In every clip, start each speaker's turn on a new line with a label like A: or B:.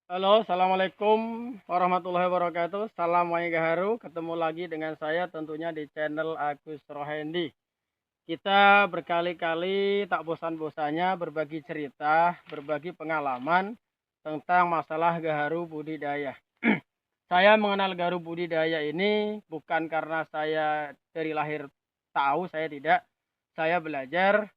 A: Halo, assalamualaikum warahmatullahi wabarakatuh. Salam Wangi Gaharu. Ketemu lagi dengan saya tentunya di channel Agus Rohendi. Kita berkali-kali tak bosan-bosannya berbagi cerita, berbagi pengalaman tentang masalah gaharu budidaya. Saya mengenal gaharu budidaya ini bukan karena saya dari lahir tahu, saya tidak. Saya belajar.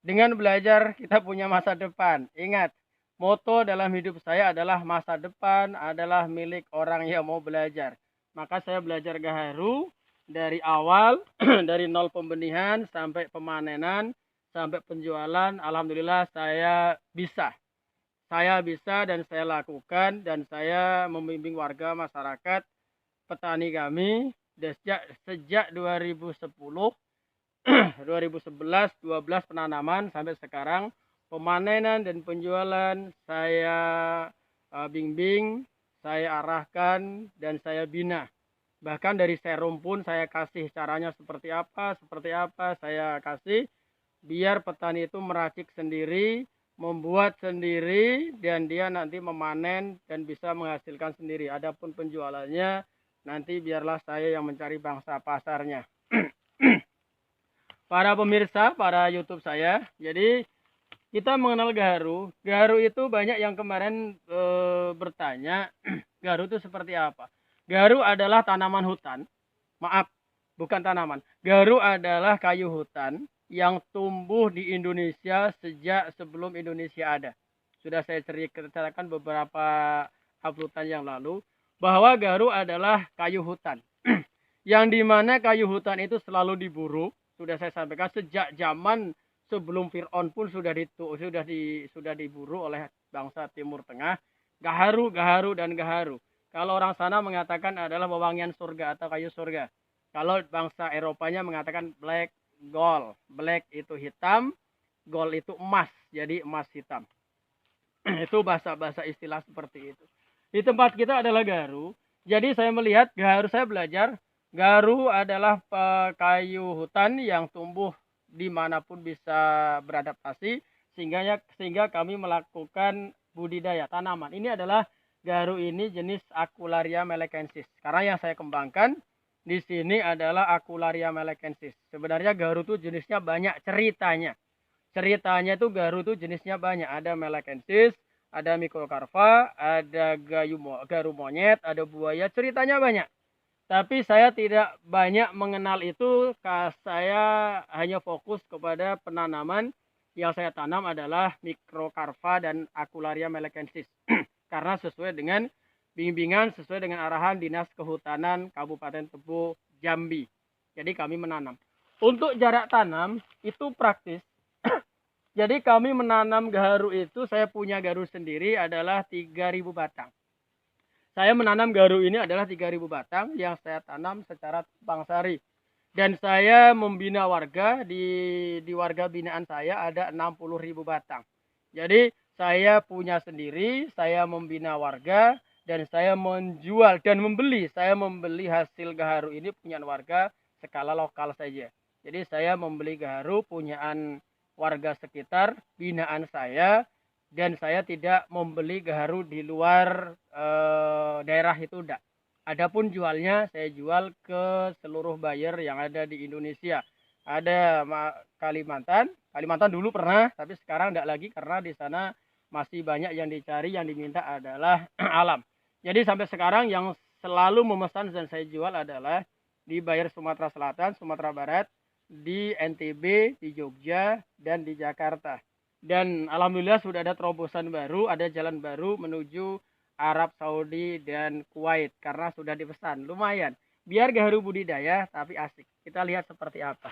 A: Dengan belajar kita punya masa depan. Ingat, moto dalam hidup saya adalah masa depan adalah milik orang yang mau belajar. Maka saya belajar gaharu dari awal, dari nol pembenihan sampai pemanenan, sampai penjualan. Alhamdulillah saya bisa. Saya bisa dan saya lakukan dan saya membimbing warga masyarakat petani kami sejak 2010 2011 12 penanaman sampai sekarang pemanenan dan penjualan saya bimbing, saya arahkan dan saya bina. Bahkan dari serum pun saya kasih caranya seperti apa saya kasih biar petani itu meracik sendiri, membuat sendiri dan dia nanti memanen dan bisa menghasilkan sendiri. Adapun penjualannya nanti biarlah saya yang mencari bangsa pasarnya. Para pemirsa, para YouTube saya. Jadi kita mengenal gaharu. Gaharu itu banyak yang kemarin bertanya, gaharu itu seperti apa? Gaharu adalah tanaman hutan. Maaf, bukan tanaman. Gaharu adalah kayu hutan yang tumbuh di Indonesia sejak sebelum Indonesia ada. Sudah saya ceritakan beberapa uploadan yang lalu bahwa gaharu adalah kayu hutan. Yang dimana kayu hutan itu selalu diburu. Sudah saya sampaikan sejak zaman sebelum Fir'aun pun sudah diburu oleh bangsa Timur Tengah. Gaharu, gaharu, dan gaharu. Kalau orang sana mengatakan adalah wewangian surga atau kayu surga. Kalau bangsa Eropanya mengatakan black gold. Black itu hitam, gold itu emas. Jadi emas hitam. Itu bahasa-bahasa istilah seperti itu. Di tempat kita adalah gaharu. Jadi saya melihat gaharu, saya belajar gaharu adalah kayu hutan yang tumbuh dimanapun bisa beradaptasi sehingga kami melakukan budidaya tanaman. Ini adalah gaharu ini jenis Acularia melekensis. Karena yang saya kembangkan di sini adalah Acularia melekensis. Sebenarnya gaharu itu jenisnya banyak ceritanya. Ceritanya itu gaharu itu jenisnya banyak. Ada melekensis, ada mikrokarpa, ada gaharu monyet, ada buaya. Ceritanya banyak. Tapi saya tidak banyak mengenal itu, saya hanya fokus kepada penanaman yang saya tanam adalah mikrokarpa dan Acularia melekensis. Karena sesuai dengan bimbingan, sesuai dengan arahan Dinas Kehutanan Kabupaten Tebo, Jambi. Jadi kami menanam. Untuk jarak tanam itu praktis. Jadi kami menanam gaharu itu, saya punya gaharu sendiri adalah 3.000 batang. Saya menanam gaharu ini adalah 3.000 batang yang saya tanam secara tumpang sari. Dan saya membina warga, di warga binaan saya ada 60.000 batang. Jadi saya punya sendiri, saya membina warga, dan saya menjual dan membeli. Saya membeli hasil gaharu ini punya warga skala lokal saja. Jadi saya membeli gaharu punyaan warga sekitar, binaan saya, dan saya tidak membeli gaharu di luar daerah itu enggak. Adapun jualnya saya jual ke seluruh buyer yang ada di Indonesia. Ada Kalimantan, Kalimantan dulu pernah, tapi sekarang enggak lagi karena di sana masih banyak yang dicari, yang diminta adalah alam. Jadi sampai sekarang yang selalu memesan dan saya jual adalah di buyer Sumatera Selatan, Sumatera Barat, di NTB, di Jogja, dan di Jakarta. Dan alhamdulillah sudah ada terobosan baru, ada jalan baru menuju Arab Saudi dan Kuwait karena sudah dipesan. Lumayan. Biar gaharu budidaya tapi asik. Kita lihat seperti apa.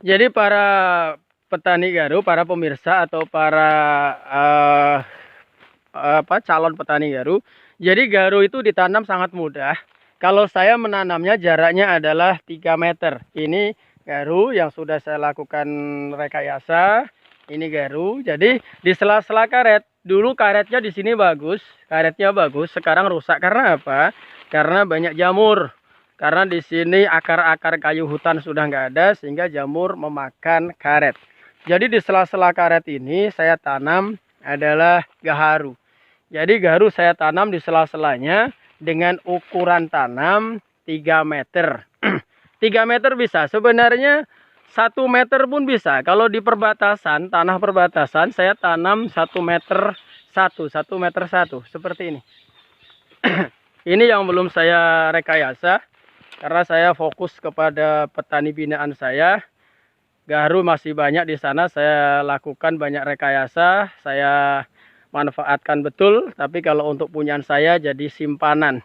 A: Jadi para petani gaharu, para pemirsa atau para calon petani gaharu. Jadi gaharu itu ditanam sangat mudah. Kalau saya menanamnya jaraknya adalah 3 meter. Ini gaharu yang sudah saya lakukan rekayasa. Ini gaharu. Jadi di sela-sela karet. Dulu karetnya di sini bagus, karetnya bagus. Sekarang rusak karena apa? Karena banyak jamur. Karena di sini akar-akar kayu hutan sudah nggak ada sehingga jamur memakan karet. Jadi di sela-sela karet ini saya tanam adalah gaharu. Jadi gaharu saya tanam di sela-selanya dengan ukuran tanam 3 meter. 3 meter bisa. Sebenarnya 1 meter pun bisa. Kalau di perbatasan, tanah perbatasan, saya tanam 1 meter 1 meter 1 seperti ini. Ini yang belum saya rekayasa karena saya fokus kepada petani binaan saya. Gaharu masih banyak di sana, saya lakukan banyak rekayasa, saya manfaatkan betul. Tapi kalau untuk punyaan saya jadi simpanan.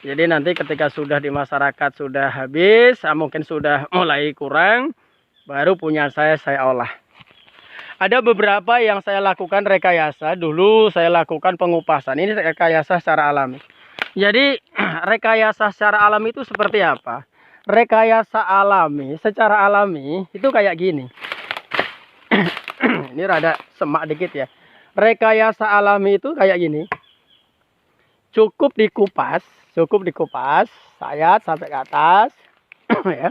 A: Jadi nanti ketika sudah di masyarakat sudah habis, mungkin sudah mulai kurang, baru punya saya olah. Ada beberapa yang saya lakukan rekayasa. Dulu saya lakukan pengupasan. Ini rekayasa secara alami. Jadi rekayasa secara alami itu seperti apa? Rekayasa alami, secara alami itu kayak gini. Ini rada semak dikit ya. Rekayasa alami itu kayak gini. Cukup dikupas, sayat sampai ke atas. Ya.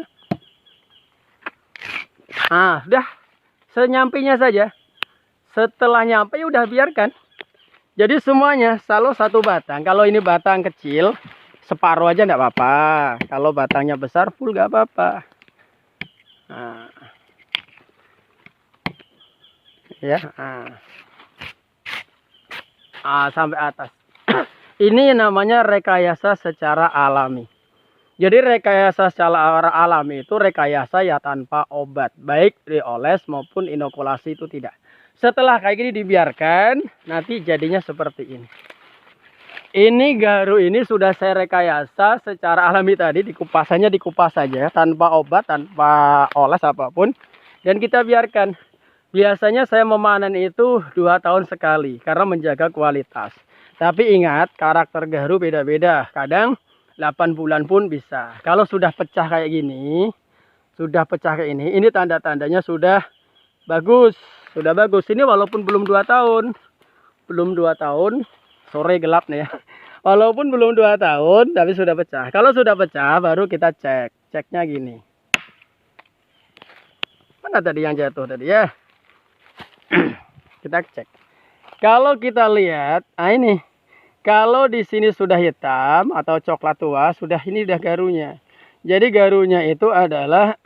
A: Nah, udah senyampinya saja. Setelah nyampe udah biarkan. Jadi semuanya selalu satu batang. Kalau ini batang kecil, separuh aja enggak apa-apa. Kalau batangnya besar full enggak apa-apa. Nah. Ya, sampai atas. Ini namanya rekayasa secara alami. Jadi rekayasa secara alami itu rekayasa ya tanpa obat, baik dioles maupun inokulasi itu tidak. Setelah kayak gini dibiarkan, nanti jadinya seperti ini. Ini gaharu ini sudah saya rekayasa secara alami tadi, dikupasannya dikupas saja tanpa obat, tanpa oles apapun, dan kita biarkan. Biasanya saya memanen itu 2 tahun sekali karena menjaga kualitas. Tapi ingat, karakter gaharu beda-beda. Kadang 8 bulan pun bisa. Kalau sudah pecah kayak gini, ini tanda-tandanya sudah bagus. Sudah bagus. Ini walaupun belum 2 tahun. Sore gelap nih ya. Walaupun belum 2 tahun, tapi sudah pecah. Kalau sudah pecah, baru kita cek. Ceknya gini. Mana tadi yang jatuh tadi ya? Kita cek. Kalau kita lihat, ini. Kalau di sini sudah hitam atau coklat tua, ini udah garunya. Jadi garunya itu adalah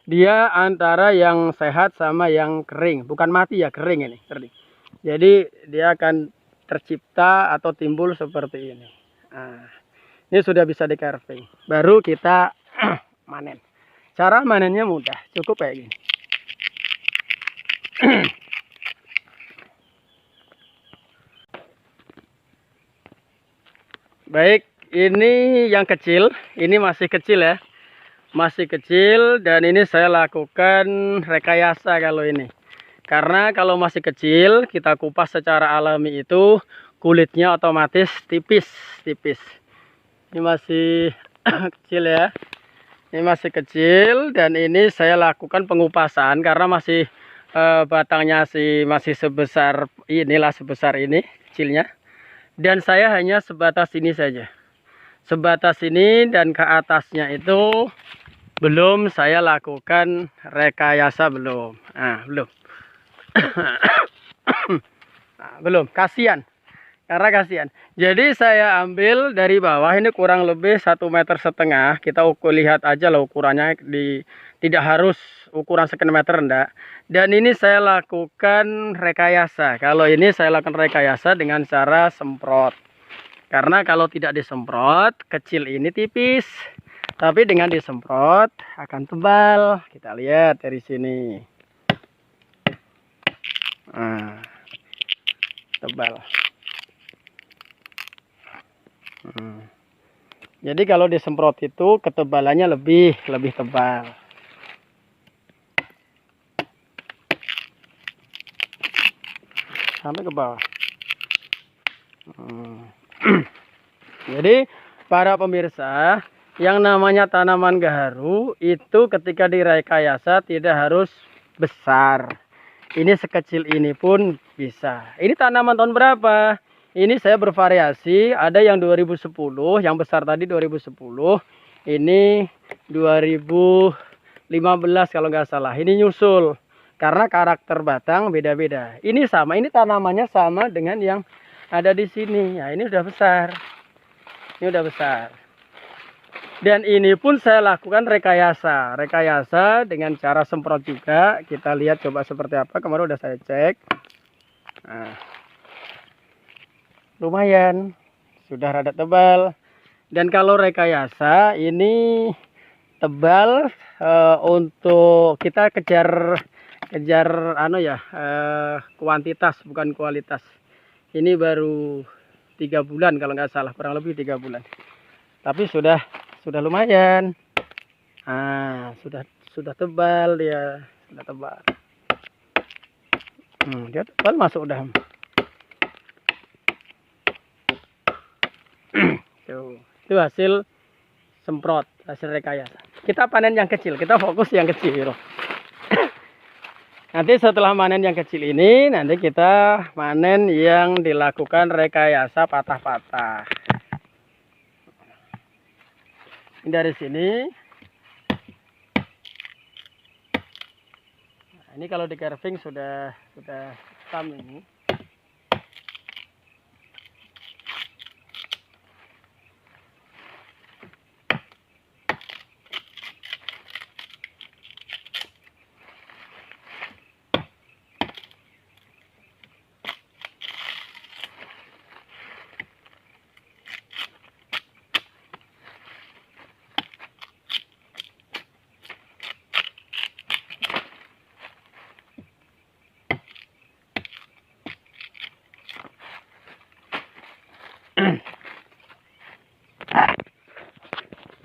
A: dia antara yang sehat sama yang kering. Bukan mati ya, kering ini. Kering. Jadi dia akan tercipta atau timbul seperti ini. Nah, ini sudah bisa di carving. Baru kita manen. Cara manennya mudah. Cukup kayak gini. Baik, ini yang kecil, ini masih kecil ya. Masih kecil dan ini saya lakukan rekayasa kalau ini. Karena kalau masih kecil, kita kupas secara alami itu kulitnya otomatis tipis. Ini masih kecil ya. Ini masih kecil dan ini saya lakukan pengupasan karena masih batangnya masih sebesar ini kecilnya. Dan saya hanya sebatas ini saja. Sebatas ini dan ke atasnya itu belum saya lakukan rekayasa belum. Belum. Belum. Kasihan. Karena kasihan. Jadi saya ambil dari bawah ini kurang lebih 1,5 meter. Kita lihat aja lah ukurannya, tidak harus ukuran sekian meter enggak. Dan ini saya lakukan rekayasa. Kalau ini saya lakukan rekayasa dengan cara semprot. Karena kalau tidak disemprot, kecil ini tipis. Tapi dengan disemprot akan tebal. Kita lihat dari sini. Tebal. Jadi kalau disemprot itu ketebalannya lebih tebal. Sampai ke bawah. Jadi para pemirsa, yang namanya tanaman gaharu itu ketika direkayasa tidak harus besar. Ini sekecil ini pun bisa. Ini tanaman tahun berapa? Ini saya bervariasi, ada yang 2010, yang besar tadi 2010. Ini 2015 kalau nggak salah. Ini nyusul. Karena karakter batang beda-beda. Ini sama, ini tanamannya sama dengan yang ada di sini. Ya, ini udah besar. Ini udah besar. Dan ini pun saya lakukan rekayasa. Rekayasa dengan cara semprot juga. Kita lihat coba seperti apa. Kemarin udah saya cek. Nah, lumayan. Sudah rada tebal. Dan kalau rekayasa ini tebal untuk kita kejar kuantitas bukan kualitas. Ini baru 3 bulan kalau nggak salah, kurang lebih 3 bulan. Tapi sudah lumayan. Ah, sudah tebal dia, sudah tebal. Dia tebal masuk udah. Tuh, itu hasil semprot, hasil rekayasa. Kita panen yang kecil, kita fokus yang kecil. Nanti setelah panen yang kecil ini, nanti kita panen yang dilakukan rekayasa patah-patah. Dari sini. Nah, ini kalau di carving sudah hitam ini.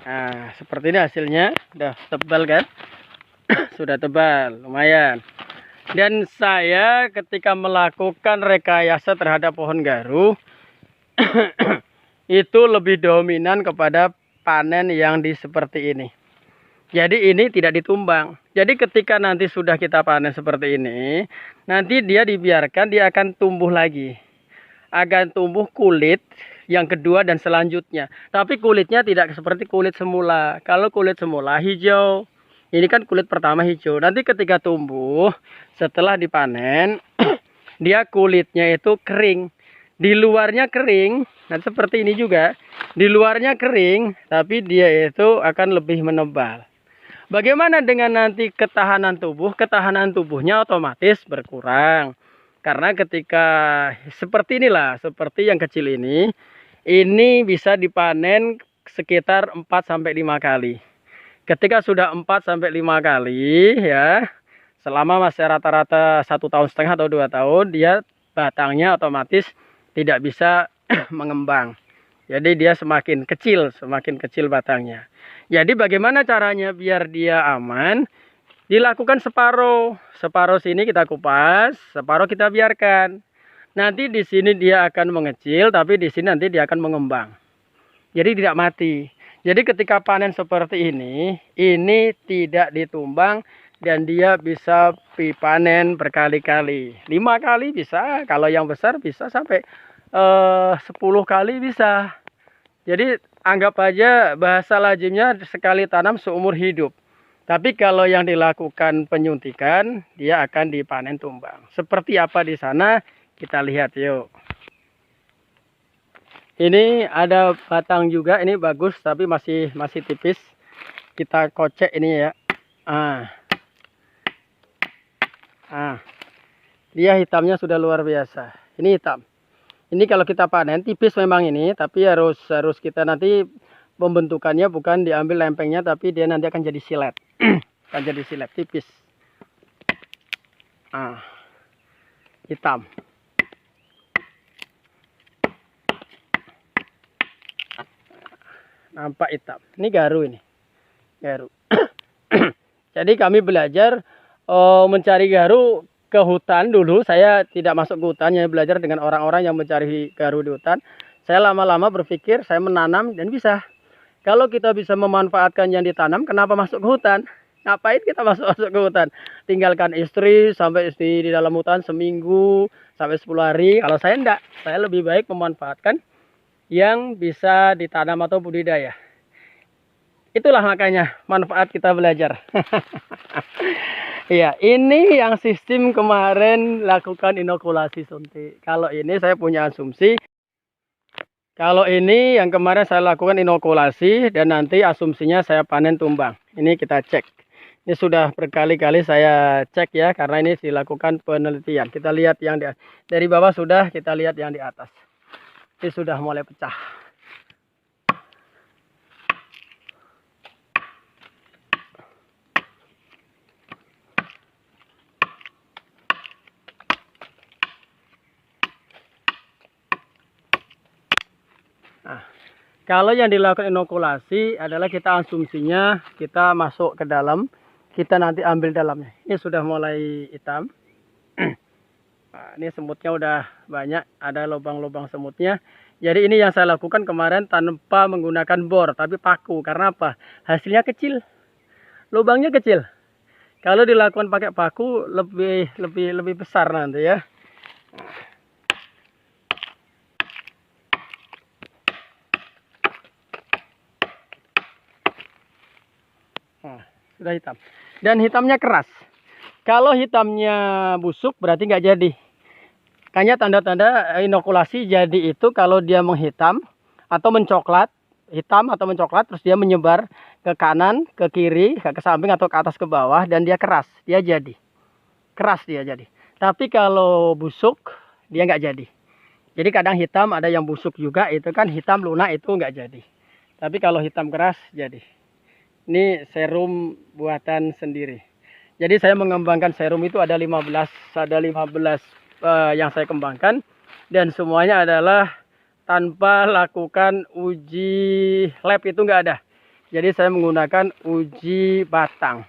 A: Nah, seperti ini hasilnya. Udah tebal kan? Sudah tebal, lumayan. Dan saya ketika melakukan rekayasa terhadap pohon garu itu lebih dominan kepada panen yang seperti ini. Jadi ini tidak ditumbang. Jadi ketika nanti sudah kita panen seperti ini, nanti dia dibiarkan, dia akan tumbuh lagi. Akan tumbuh kulit yang kedua dan selanjutnya. Tapi kulitnya tidak seperti kulit semula. Kalau kulit semula hijau, ini kan kulit pertama hijau. Nanti ketika tumbuh, setelah dipanen, dia kulitnya itu kering. Di luarnya kering, nah seperti ini juga. Di luarnya kering, tapi dia itu akan lebih menebal. Bagaimana dengan nanti ketahanan tubuh? Ketahanan tubuhnya otomatis berkurang. Karena ketika seperti inilah, seperti yang kecil ini bisa dipanen sekitar 4-5 kali. Ketika sudah 4-5 kali ya, selama masih rata-rata 1,5 tahun atau 2 tahun, dia batangnya otomatis tidak bisa mengembang. Jadi dia semakin kecil batangnya. Jadi bagaimana caranya biar dia aman? Dilakukan separuh. Separuh sini kita kupas, separuh kita biarkan. Nanti di sini dia akan mengecil, tapi di sini nanti dia akan mengembang. Jadi tidak mati. Jadi ketika panen seperti ini tidak ditumbang dan dia bisa dipanen berkali-kali. 5 kali bisa, kalau yang besar bisa sampai 10 kali bisa. Jadi anggap aja bahasa lazimnya sekali tanam seumur hidup. Tapi kalau yang dilakukan penyuntikan, dia akan dipanen tumbang. Seperti apa di sana, kita lihat yuk. Ini ada batang juga, ini bagus tapi masih tipis. Kita kocek ini ya. Dia hitamnya sudah luar biasa. Ini hitam. Ini kalau kita panen tipis memang ini, tapi harus kita nanti pembentukannya bukan diambil lempengnya, tapi dia nanti akan jadi silet. Akan jadi silet tipis. Hitam. Nampak hitam. Ini garu ini. Garu. Jadi kami belajar mencari garu ke hutan dulu. Saya tidak masuk ke hutan, hanya belajar dengan orang-orang yang mencari garu di hutan. Saya lama-lama berpikir, saya menanam dan bisa. Kalau kita bisa memanfaatkan yang ditanam, kenapa masuk ke hutan? Ngapain kita masuk ke hutan? Tinggalkan istri sampai istri di dalam hutan seminggu sampai 10 hari. Kalau saya enggak, saya lebih baik memanfaatkan yang bisa ditanam atau budidaya. Itulah makanya manfaat kita belajar. Iya, ini yang sistem kemarin lakukan inokulasi suntik. Kalau ini saya punya asumsi, kalau ini yang kemarin saya lakukan inokulasi dan nanti asumsinya saya panen tumbang. Ini kita cek. Ini sudah berkali-kali saya cek ya, karena ini dilakukan penelitian. Kita lihat yang dari bawah sudah, kita lihat yang di atas. Ini sudah mulai pecah. Nah, kalau yang dilakukan inokulasi adalah kita asumsinya kita masuk ke dalam, kita nanti ambil dalamnya. Ini sudah mulai hitam. Nah, ini semutnya udah banyak, ada lubang-lubang semutnya. Jadi ini yang saya lakukan kemarin tanpa menggunakan bor, tapi paku. Karena apa? Hasilnya kecil, lubangnya kecil. Kalau dilakukan pakai paku lebih besar nanti ya. Nah, sudah hitam. Dan hitamnya keras. Kalau hitamnya busuk berarti nggak jadi. Kayaknya tanda-tanda inokulasi jadi itu kalau dia menghitam atau mencoklat, hitam atau mencoklat, terus dia menyebar ke kanan, ke kiri, ke samping atau ke atas ke bawah, dan dia keras, dia jadi. Keras dia jadi. Tapi kalau busuk, dia nggak jadi. Jadi kadang hitam ada yang busuk juga, itu kan hitam lunak itu nggak jadi. Tapi kalau hitam keras jadi. Ini serum buatan sendiri. Jadi saya mengembangkan serum itu ada 15 yang saya kembangkan, dan semuanya adalah tanpa lakukan uji lab, itu nggak ada. Jadi saya menggunakan uji batang.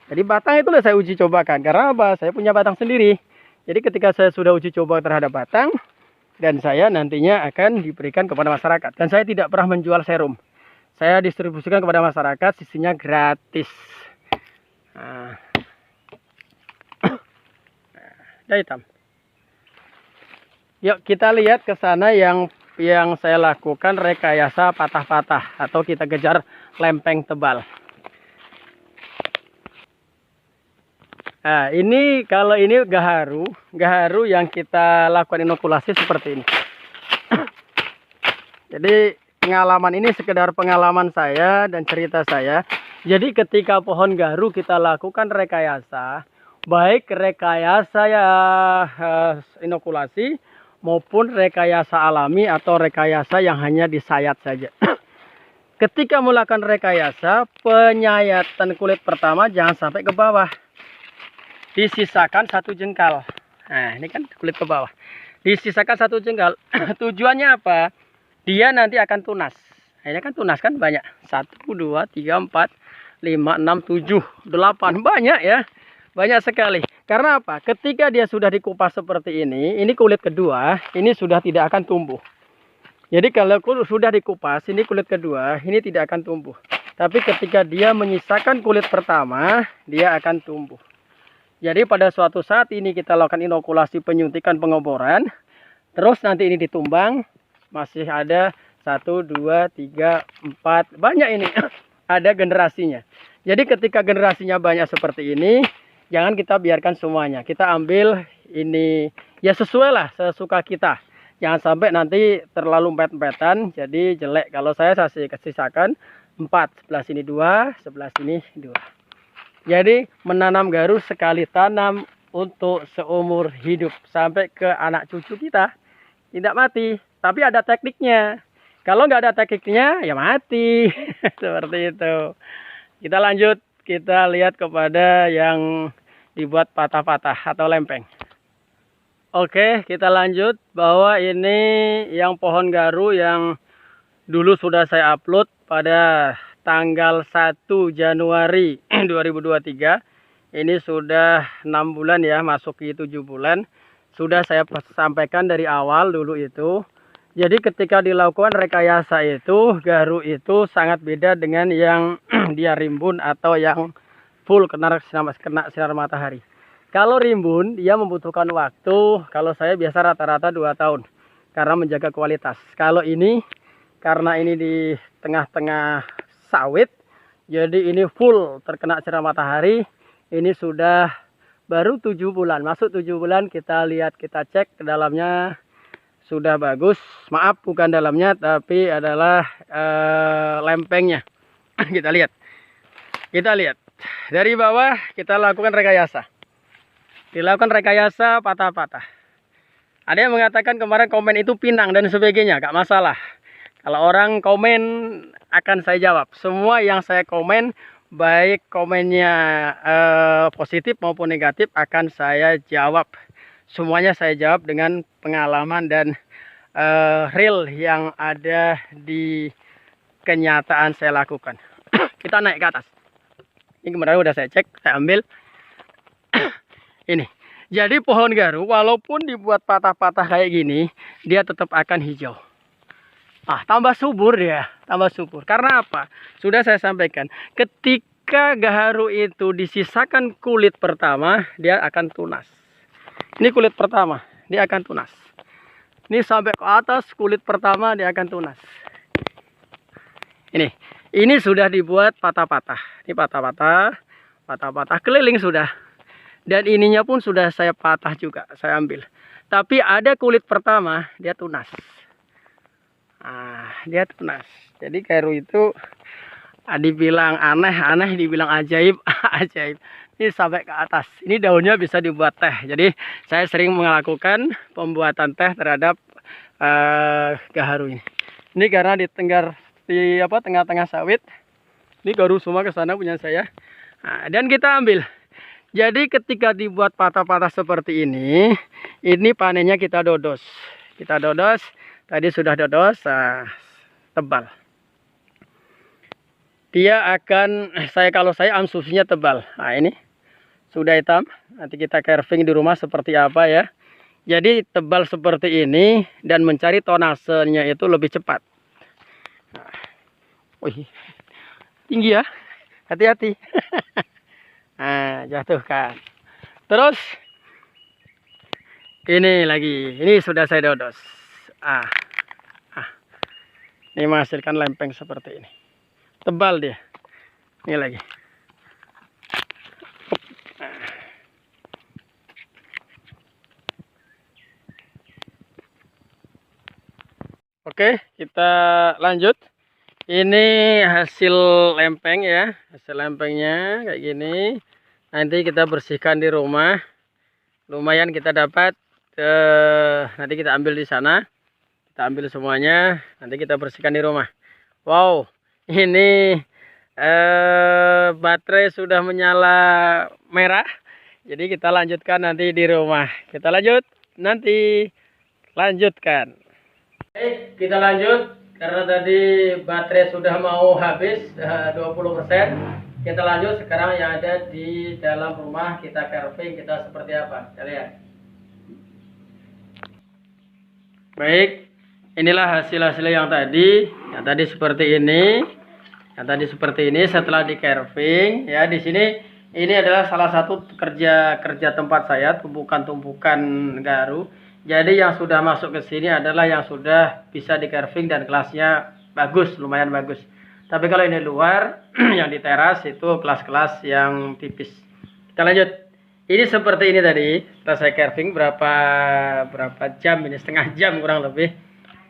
A: Jadi batang itu saya uji cobakan. Karena apa? Saya punya batang sendiri. Jadi ketika saya sudah uji coba terhadap batang, dan saya nantinya akan diberikan kepada masyarakat. Dan saya tidak pernah menjual serum. Saya distribusikan kepada masyarakat, sisinya gratis. Nah, udah hitam. Yuk kita lihat ke sana yang saya lakukan rekayasa patah-patah atau kita kejar lempeng tebal. Nah, ini kalau ini gaharu yang kita lakukan inokulasi seperti ini. Jadi pengalaman ini sekedar pengalaman saya dan cerita saya. Jadi ketika pohon gaharu kita lakukan rekayasa, baik rekayasa ya inokulasi maupun rekayasa alami atau rekayasa yang hanya disayat saja. Ketika melakukan rekayasa, penyayatan kulit pertama jangan sampai ke bawah. Disisakan satu jengkal. Nah, ini kan kulit ke bawah. Disisakan satu jengkal. Tujuannya apa? Dia nanti akan tunas. Ini kan tunas kan banyak. 1, 2, 3, 4, 5, 6, 7, 8. Banyak ya. Banyak sekali. Karena apa? Ketika dia sudah dikupas seperti ini kulit kedua, ini sudah tidak akan tumbuh. Jadi kalau sudah dikupas, ini kulit kedua, ini tidak akan tumbuh. Tapi ketika dia menyisakan kulit pertama, dia akan tumbuh. Jadi pada suatu saat ini kita lakukan inokulasi penyuntikan pengoboran. Terus nanti ini ditumbang. Masih ada 1, 2, 3, 4. Banyak ini. Ada generasinya. Jadi ketika generasinya banyak seperti ini, jangan kita biarkan semuanya. Kita ambil ini ya sesuai lah sesuka kita. Jangan sampai nanti terlalu empet-empetan jadi jelek. Kalau saya sisakan 4. Sebelah sini 2, sebelah sini 2. Jadi menanam gaharu sekali tanam untuk seumur hidup. Sampai ke anak cucu kita. Tidak mati. Tapi ada tekniknya. Kalau nggak ada tekniknya ya mati. Seperti itu. Kita lanjut. Kita lihat kepada yang dibuat patah-patah atau lempeng. Oke, kita lanjut. Bahwa ini yang pohon gaharu yang dulu sudah saya upload pada tanggal 1 Januari 2023. Ini sudah 6 bulan ya, masuk ke 7 bulan. Sudah saya sampaikan dari awal dulu itu. Jadi ketika dilakukan rekayasa itu, gaharu itu sangat beda dengan yang dia rimbun atau yang full kena sinar matahari. Kalau rimbun, dia membutuhkan waktu, kalau saya biasa rata-rata 2 tahun. Karena menjaga kualitas. Kalau ini, karena ini di tengah-tengah sawit, jadi ini full terkena sinar matahari, Ini sudah baru 7 bulan, masuk 7 bulan. Kita lihat, kita cek ke dalamnya sudah bagus. Maaf, bukan dalamnya, tapi adalah lempengnya. Kita lihat, dari bawah kita lakukan rekayasa. Dilakukan rekayasa patah-patah. Ada yang mengatakan kemarin komen itu pinang dan sebagainya, gak masalah. Kalau orang komen akan saya jawab. Semua yang saya komen, baik komennya positif maupun negatif, akan saya jawab. Semuanya saya jawab dengan pengalaman dan real yang ada di kenyataan saya lakukan. Kita naik ke atas. Ini kemarin udah saya cek, saya ambil. Ini. Jadi pohon garu walaupun dibuat patah-patah kayak gini, dia tetap akan hijau. Tambah subur dia, tambah subur. Karena apa? Sudah saya sampaikan, ketika gaharu itu disisakan kulit pertama, dia akan tunas. Ini kulit pertama, dia akan tunas. Ini sampai ke atas kulit pertama dia akan tunas. Ini sudah dibuat patah-patah. Ini patah-patah keliling sudah. Dan ininya pun sudah saya patah juga, saya ambil. Tapi ada kulit pertama, dia tunas. Dia tunas. Jadi gaharu itu dibilang aneh, dibilang ajaib, ajaib. Ini sampai ke atas. Ini daunnya bisa dibuat teh. Jadi saya sering melakukan pembuatan teh terhadap gaharu ini. Ini karena di tengah-tengah sawit. Ini gaharu semua ke sana punya saya. Dan kita ambil. Jadi ketika dibuat patah-patah seperti ini panennya kita dodos. Kita dodos, tadi sudah dodos, tebal. Dia akan, kalau saya amsusinya tebal. Ini sudah hitam, nanti kita carving di rumah seperti apa ya. Jadi tebal seperti ini dan mencari tonasenya itu lebih cepat. Wih, tinggi ya, hati-hati. Jatuhkan. Terus ini lagi, ini sudah saya dodos. Ini menghasilkan lempeng seperti ini. Tebal dia. Ini lagi. Oke, kita lanjut. Ini hasil lempeng ya, hasil lempengnya kayak gini. Nanti kita bersihkan di rumah. Lumayan kita dapat. Nanti kita ambil di sana. Kita ambil semuanya. Nanti kita bersihkan di rumah. Wow, ini baterai sudah menyala merah. Jadi kita lanjutkan nanti di rumah. Kita lanjut nanti lanjutkan. Oke, kita lanjut. Karena tadi baterai sudah mau habis 20%, kita lanjut sekarang yang ada di dalam rumah. Kita carving, kita seperti apa, kita lihat. Baik, inilah hasil-hasil yang tadi seperti ini, setelah di carving ya. Di sini ini adalah salah satu kerja tempat saya, tumpukan gaharu. Jadi yang sudah masuk ke sini adalah yang sudah bisa di carving dan kelasnya bagus, lumayan bagus. Tapi kalau ini luar, yang di teras itu kelas-kelas yang tipis. Kita lanjut. Ini seperti ini tadi. Setelah saya carving berapa jam ini, setengah jam kurang lebih.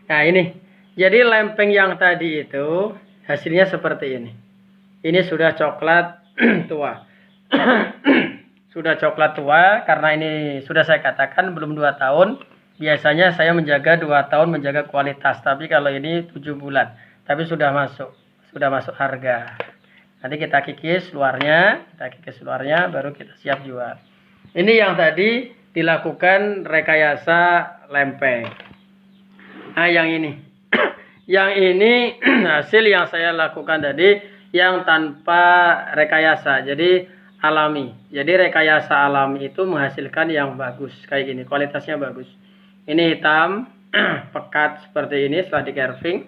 A: Nah ini. Jadi lempeng yang tadi itu hasilnya seperti ini. Ini sudah coklat tua. Sudah coklat tua karena ini sudah saya katakan belum 2 tahun. Biasanya saya menjaga 2 tahun menjaga kualitas, tapi kalau ini 7 bulan. Tapi sudah masuk harga. Nanti kita kikis luarnya, baru kita siap jual. Ini yang tadi dilakukan rekayasa lempeng. Yang ini. Yang ini hasil yang saya lakukan tadi yang tanpa rekayasa. Jadi alami. Jadi rekayasa alami itu menghasilkan yang bagus kayak gini, kualitasnya bagus. Ini hitam pekat seperti ini setelah di carving.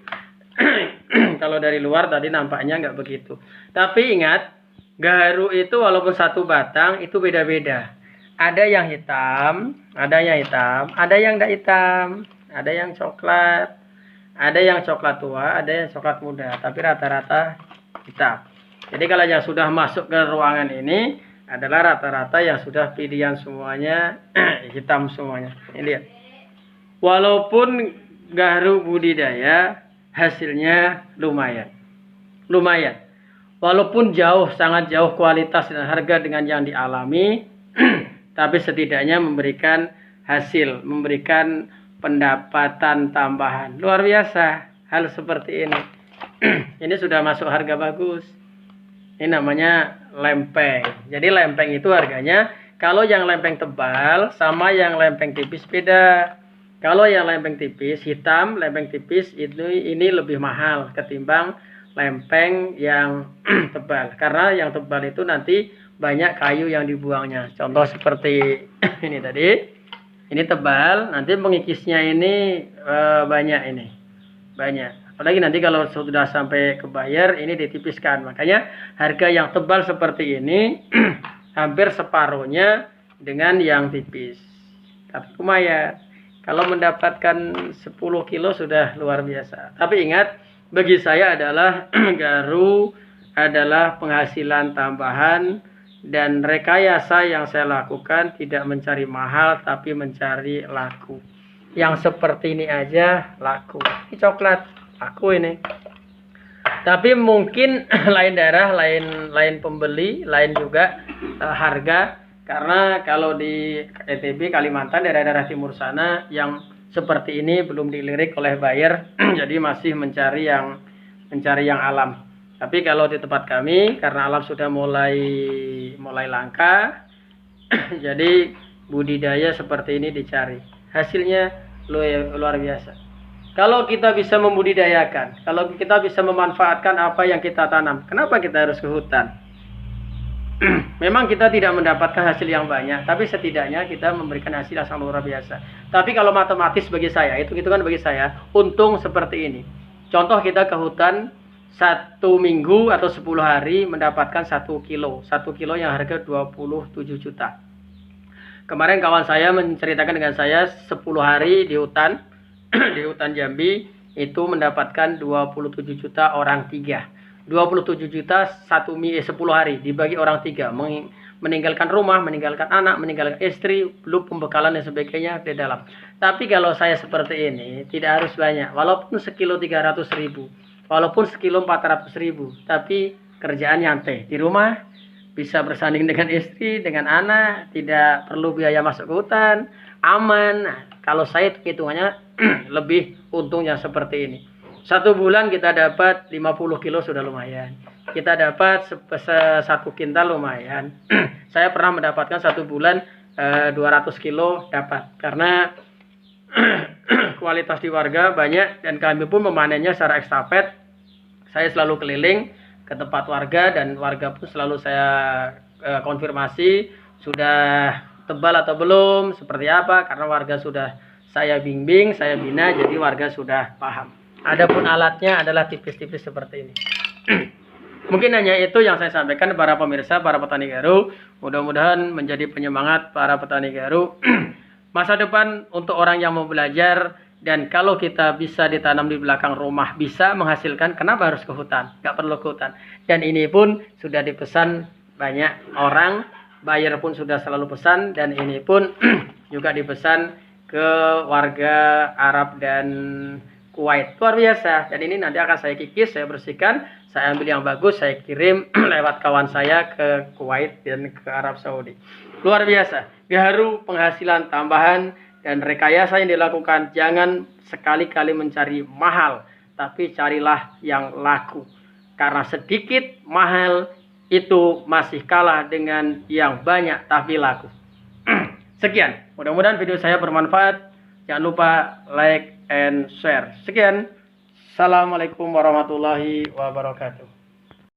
A: Kalau dari luar tadi nampaknya nggak begitu. Tapi ingat, gaharu itu walaupun satu batang itu beda-beda. Ada yang hitam, ada yang nggak hitam, ada yang coklat, ada yang coklat tua, ada yang coklat muda. Tapi rata-rata hitam. Jadi kalau yang sudah masuk ke ruangan ini, adalah rata-rata yang sudah pilihan semuanya hitam semuanya. Ini lihat. Walaupun gaharu budidaya, hasilnya lumayan. Lumayan. Walaupun jauh, sangat jauh kualitas dan harga dengan yang dialami, tapi setidaknya memberikan hasil, memberikan pendapatan tambahan. Luar biasa hal seperti ini. Ini sudah masuk harga bagus. Ini namanya lempeng. Jadi lempeng itu harganya, kalau yang lempeng tebal sama yang lempeng tipis beda. Kalau yang lempeng tipis hitam, lempeng tipis ini lebih mahal ketimbang lempeng yang tebal. Karena yang tebal itu nanti banyak kayu yang dibuangnya. Contoh seperti ini tadi. Ini tebal, nanti mengikisnya ini banyak ini. Banyak. Apalagi nanti kalau sudah sampai ke buyer ini ditipiskan. Makanya harga yang tebal seperti ini hampir separuhnya dengan yang tipis. Tapi lumayan. Kalau mendapatkan 10 kilo sudah luar biasa. Tapi ingat, bagi saya adalah gaharu adalah penghasilan tambahan dan rekayasa yang saya lakukan tidak mencari mahal tapi mencari laku. Yang seperti ini aja laku. Ini coklat laku ini. Tapi mungkin lain daerah, lain pembeli, lain juga harga. Karena kalau di NTB, Kalimantan, daerah-daerah timur sana yang seperti ini belum dilirik oleh buyer, jadi masih mencari yang alam. Tapi kalau di tempat kami, karena alam sudah mulai langka, jadi budidaya seperti ini dicari. Hasilnya luar biasa. Kalau kita bisa membudidayakan, kalau kita bisa memanfaatkan apa yang kita tanam, kenapa kita harus ke hutan? Memang kita tidak mendapatkan hasil yang banyak, tapi setidaknya kita memberikan hasil yang sangat luar biasa. Tapi kalau matematis bagi saya, hitung-hitungan bagi saya, untung seperti ini. Contoh kita ke hutan 1 minggu atau 10 hari mendapatkan 1 kilo. 1 kilo yang harga 27 juta. Kemarin kawan saya menceritakan dengan saya 10 hari di hutan, di hutan Jambi, itu mendapatkan 27 juta orang 3. 27 juta 10 hari dibagi orang 3, meninggalkan rumah, meninggalkan anak, meninggalkan istri, belum pembekalan dan sebagainya di dalam. Tapi kalau saya seperti ini tidak harus banyak, walaupun sekilo 300.000, walaupun sekilo 400.000, tapi kerjaan nyantai di rumah, bisa bersanding dengan istri, dengan anak, tidak perlu biaya masuk ke hutan, aman. Nah, kalau saya hitungannya lebih untungnya seperti ini. 1 bulan kita dapat 50 kilo sudah lumayan. Kita dapat 1 kintal lumayan. Saya pernah mendapatkan 1 bulan 200 kilo dapat. Karena kualitas di warga banyak dan kami pun memanennya secara estafet. Saya selalu keliling ke tempat warga dan warga pun selalu saya konfirmasi sudah tebal atau belum, seperti apa. Karena warga sudah saya bimbing, saya bina, jadi warga sudah paham. Adapun alatnya adalah tipis-tipis seperti ini. Mungkin hanya itu yang saya sampaikan para pemirsa, para petani gaharu. Mudah-mudahan menjadi penyemangat para petani gaharu. Masa depan untuk orang yang mau belajar, dan kalau kita bisa ditanam di belakang rumah bisa menghasilkan, kenapa harus ke hutan? Nggak perlu ke hutan. Dan ini pun sudah dipesan banyak orang, buyer pun sudah selalu pesan, dan ini pun juga dipesan ke warga Arab dan Kuwait. Luar biasa. Dan ini nanti akan saya kikis, saya bersihkan, saya ambil yang bagus, saya kirim lewat kawan saya ke Kuwait dan ke Arab Saudi. Luar biasa. Gaharu penghasilan tambahan dan rekayasa yang dilakukan. Jangan sekali-kali mencari mahal, tapi carilah yang laku. Karena sedikit mahal itu masih kalah dengan yang banyak tapi laku. Sekian. Mudah-mudahan video saya bermanfaat. Jangan lupa like and share. Sekian. Assalamualaikum warahmatullahi wabarakatuh.